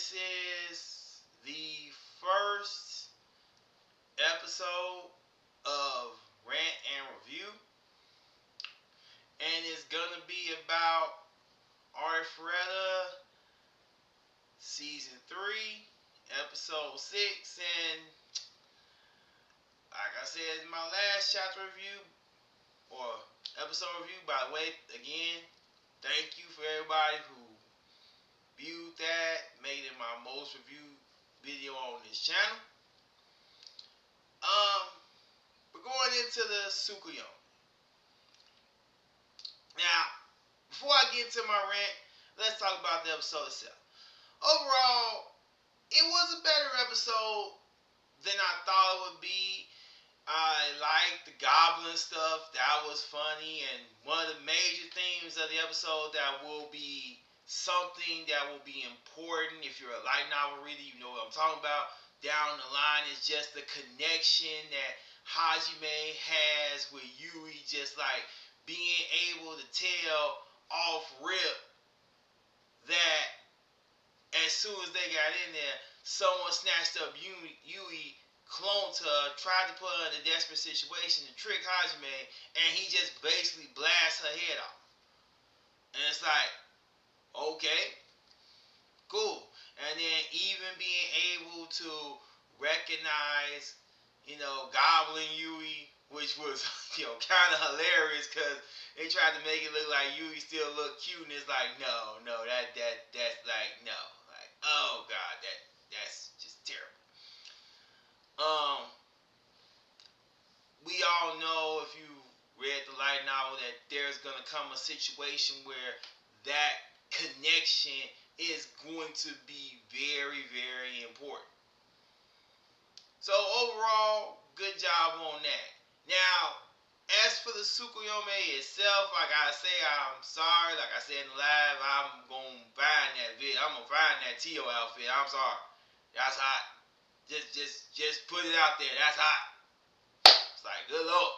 this is the first episode of Rant and Review, and it's gonna be about Arifureta season 3, episode 6, and like I said in my last chapter review or episode review, by the way, again, thank you for everybody who viewed that, made it my most reviewed video on this channel. We're going into the Tsukuyomi. Now, before I get into my rant, let's talk about the episode itself. Overall, it was a better episode than I thought it would be. I liked the goblin stuff. That was funny. And one of the major themes of the episode that will be something that will be important if you're a light novel reader, you know what I'm talking about, down the line, is just the connection that Hajime has with Yui, just like being able to tell off rip that as soon as they got in there, someone snatched up Yui, cloned her, tried to put her in a desperate situation to trick Hajime, and he just basically blasts her head off. And it's like, okay, cool. And then even being able to recognize, Goblin Yui, which was, kind of hilarious because they tried to make it look like Yui still looked cute, and it's like, no, that's like, no. Like, oh, God, that's just terrible. We all know, if you read the light novel, that there's going to come a situation where that connection is going to be very, very important. So overall, good job on that. Now, as for the Tsukuyomi itself, like I say, I'm sorry. Like I said in the live, I'm going to find that vid. I'm going to find that Tio outfit. I'm sorry. That's hot. Just put it out there. That's hot. It's like, good Lord.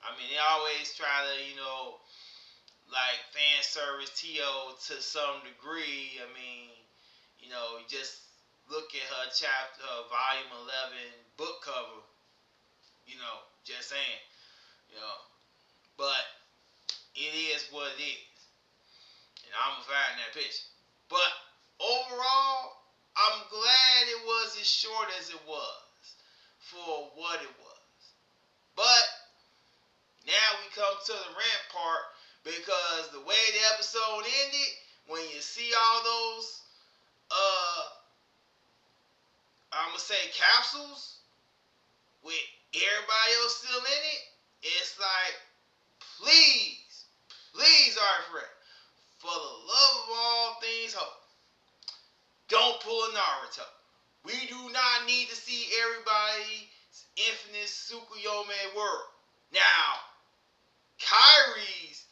I mean, they always try to, like fan service Tio to some degree. I mean, just look at her chapter, volume 11 book cover. Just saying. But it is what it is. And I'm going to find that picture. But overall, I'm glad it was as short as it was for what it was. But now we come to the rant part, because the way the episode ended, when you see all those, I'm going to say capsules with everybody else still in it, it's like, please, Arifureta, for the love of all things hope, don't pull a Naruto. We do not need to see everybody's infinite Tsukuyomi world. Now, Kyrie's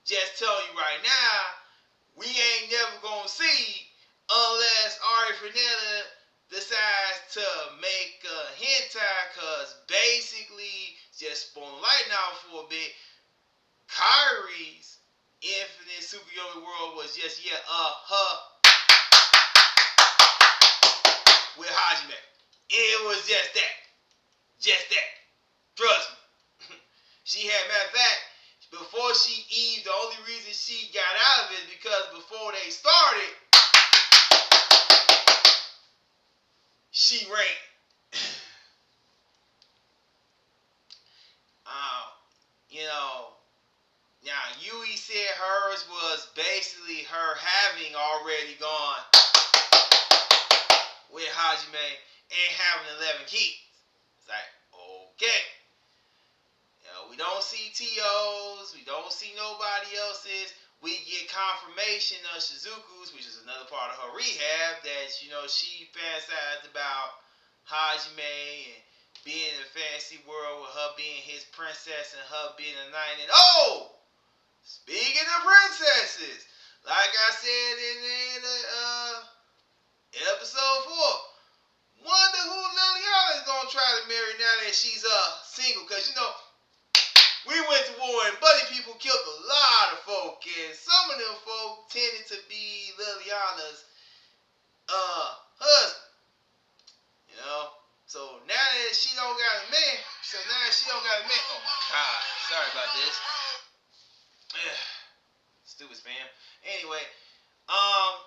just telling you right now, we ain't never gonna see unless Arifureta decides to make a hentai, cause basically, just spoiling light now for a bit, Kyrie's infinite Tsukuyomi world was just her with Hajime. It was just that. Trust me. She had, matter of fact, before she Eve, the only reason she got out of it is because before they started, she ran. Now Yui said hers was basically her having already gone with Hajime and having 11 kids. It's like, okay. We don't see TOs, we don't see nobody else's. We get confirmation of Shizuku's, which is another part of her rehab, that, she fantasized about Hajime and being in a fantasy world with her being his princess and her being a knight. And speaking of princesses, like I said in episode 4, wonder who Liliana is going to try to marry now that she's single. Because, we went to war and buddy people killed a lot of folk, and some of them folk tended to be Liliana's So now she don't got a man. Oh my god. Sorry about this. Stupid spam. Anyway, now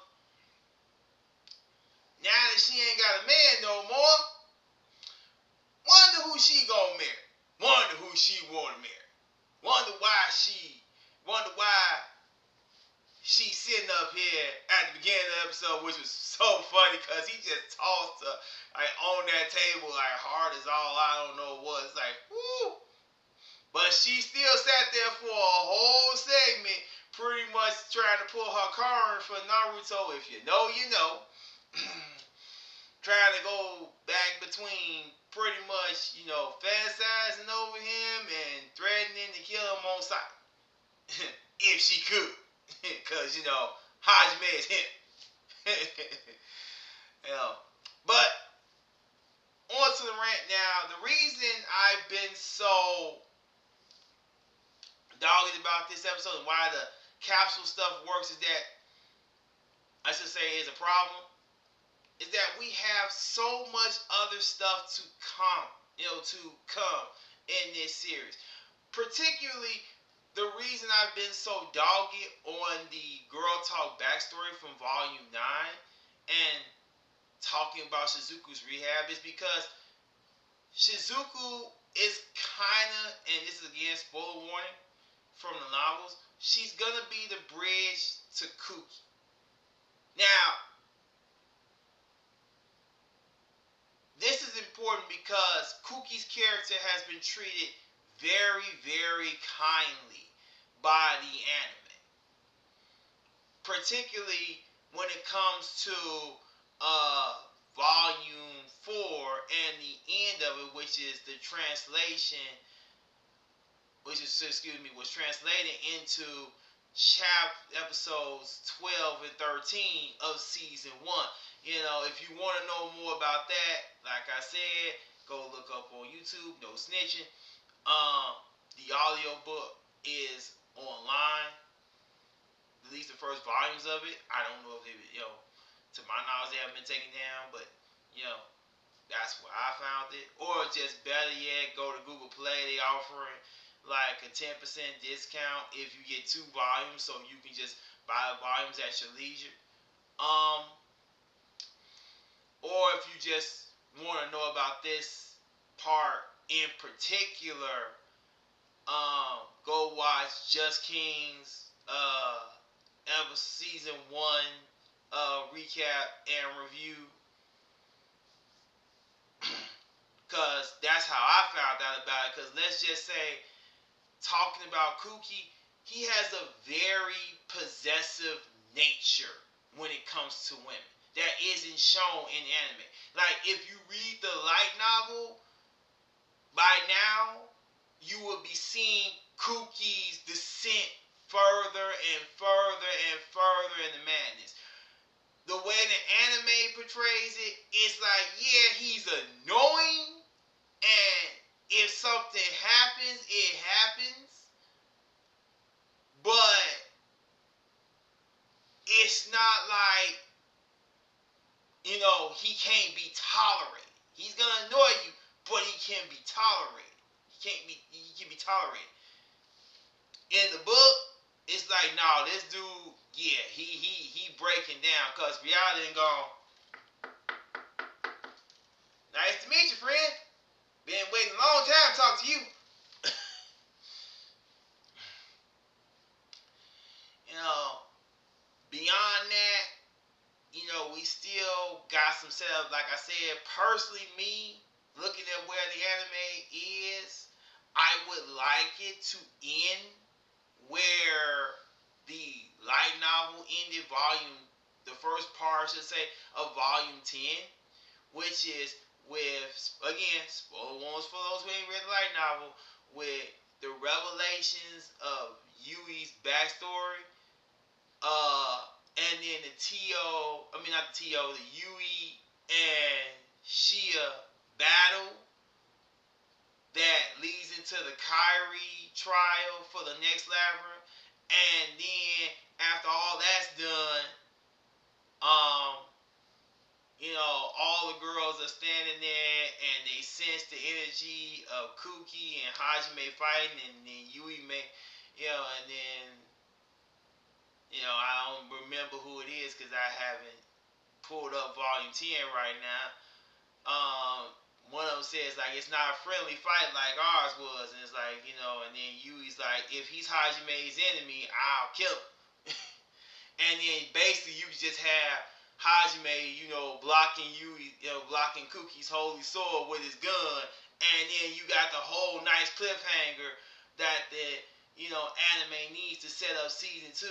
that she ain't got a man no more, wonder who she gonna marry. Wonder who she wanna marry. Wonder why she's sitting up here at the beginning of the episode, which was so funny because he just tossed her like on that table like hard as all I don't know what. It's like, whoo. But she still sat there for a whole segment, pretty much trying to pull her card for Naruto. If you know, you know. Trying to go back between pretty much, fantasizing over him and threatening to kill him on sight. If she could. Because, Hajime is him. But, on to the rant now. The reason I've been so dogged about this episode and why the capsule stuff works is that, I should say, is a problem, is that we have so much other stuff to come in this series. Particularly, the reason I've been so dogged on the Girl Talk backstory from Volume 9 and talking about Shizuku's rehab is because Shizuku is kind of, and this is again spoiler warning from the novels, she's going to be the bridge to Kuki. Now, this is important because Kuki's character has been treated very, very kindly by the anime. Particularly when it comes to Volume 4 and the end of it, which is the translation, was translated into episodes 12 and 13 of Season 1. If you want to know more about that, like I said, go look up on YouTube, no snitching. The audiobook is online. At least the first volumes of it. I don't know if to my knowledge, they haven't been taken down, but, that's where I found it. Or just better yet, go to Google Play. They offering like a 10% discount if you get 2 volumes, so you can just buy the volumes at your leisure. Or if you just want to know about this part in particular, go watch Just King's Season 1 recap and review. Because that's how I found out about it. Because let's just say, talking about Kuki, he has a very possessive nature when it comes to women that isn't shown in anime. Like, if you read the light novel, by now, you will be seeing Kuki's descent further and further and further in the madness. The way the anime portrays it, it's like, yeah, he's annoying, and if something happens, it happens, but it's not like, he can't be tolerated. He's gonna annoy you, but he can be tolerated. He can be tolerated. In the book, it's like, no, this dude, yeah, he breaking down, because reality ain't gone. Nice to meet you, friend. Been waiting a long time to talk to you. Beyond that, we still got some setup. Like I said, personally, me, looking at where the anime is, I would like it to end where the light novel ended, the first part, I should say, of Volume 10, which is with, again, spoiler warnings for those who ain't read the light novel, with the revelations of Yui's backstory, and then the Yui and Shia battle that leads into the Kyrie trial for the next labyrinth. And then after all that's done, all the girls are standing there and they sense the energy of Kuki and Hajime fighting, and then Yui may, and then, I don't remember who it is because I haven't pulled up Volume 10 right now. One of them says, like, it's not a friendly fight like ours was, and it's like, and then Yui's like, if he's Hajime's enemy, I'll kill him. And then basically you just have Hajime, blocking Yui, blocking Kuki's holy sword with his gun, and then you got the whole nice cliffhanger that the anime needs to set up season 2.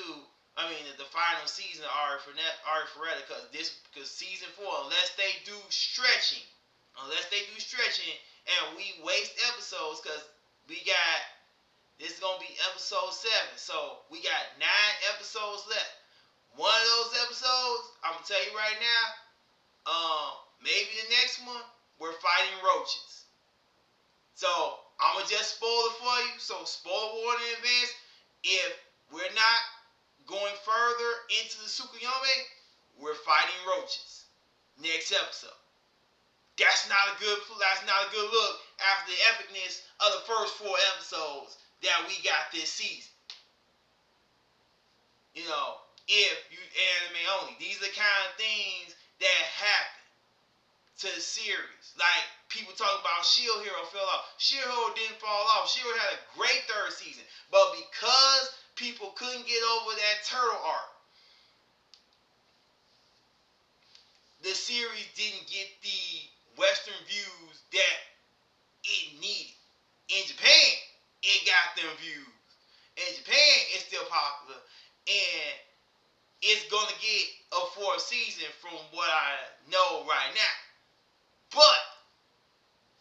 I mean the final season of Arifureta, because season 4, unless they do stretching, and we waste episodes, because this is gonna be episode 7, so we got 9 episodes left. One of those episodes, I'm gonna tell you right now, maybe the next one, we're fighting roaches. So I'm gonna just spoil it for you. So spoiler warning in advance. If we're not going further into the Tsukuyomi, we're fighting roaches. Next episode. That's not a good look after the epicness of the first 4 episodes that we got this season. If you anime only, these are the kind of things that happen to the series. Like people talking about Shield Hero fell off. Shield Hero didn't fall off. Shield Hero had a great 3rd season, but because people couldn't get over that turtle arc, the series didn't get the Western views that it needed. In Japan, it got them views. In Japan, it's still popular, and it's gonna get a 4th season from what I know right now. But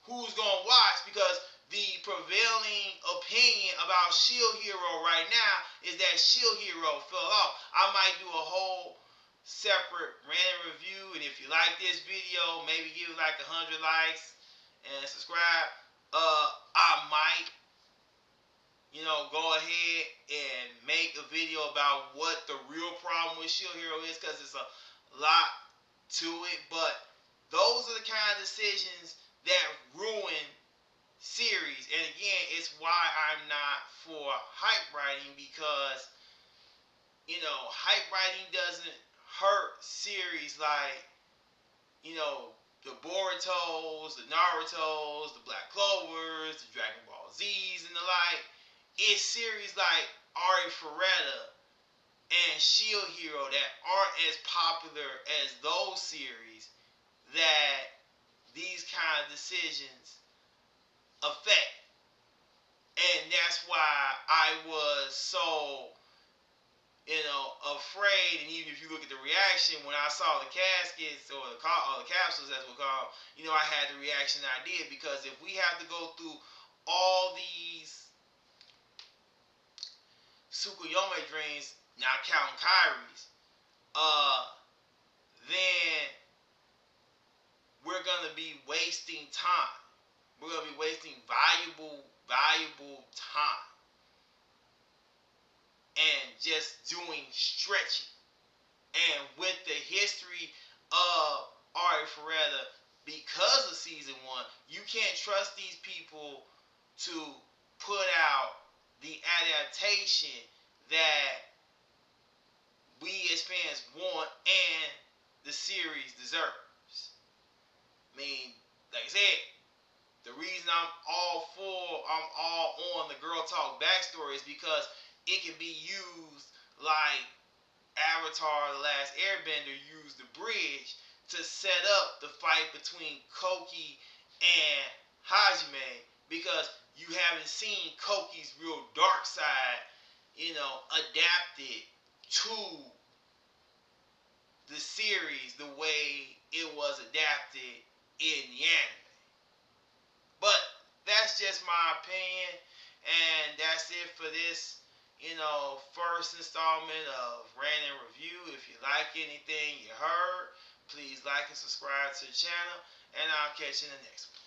who's gonna watch? Because the prevailing opinion about Shield Hero right now is that Shield Hero fell off. I might do a whole separate random review, and if you like this video, maybe give it like 100 likes and subscribe. I might go ahead and make a video about what the real problem with Shield Hero is, because it's a lot to it. But those are the kind of decisions that ruin series. And again, it's why I'm not for hype writing, because hype writing doesn't hurt series like the Borutos, the Narutos, the Black Clovers, the Dragon Ball Z's, and the like. It's series like Arifureta and Shield Hero that aren't as popular as those series that these kind of decisions affect. And that's why I was so afraid. And even if you look at the reaction when I saw the caskets or the capsules, as we'll call, I had the reaction I did, because if we have to go through all these Tsukuyomi dreams, not counting Kyrie's, then we're gonna be wasting time. We're gonna be wasting valuable time and just doing stretching. And with the history of Arifureta, because of season 1, you can't trust these people to put out the adaptation that we as fans want and the series deserves. I mean, like I said, the reason I'm all on the Girl Talk backstory is because it can be used like Avatar: The Last Airbender used the bridge to set up the fight between Koki and Hajime, because you haven't seen Koki's real dark side, adapted to the series the way it was adapted in the anime. But that's just my opinion, and that's it for this, first installment of Rant and Review. If you like anything you heard, please like and subscribe to the channel, and I'll catch you in the next one.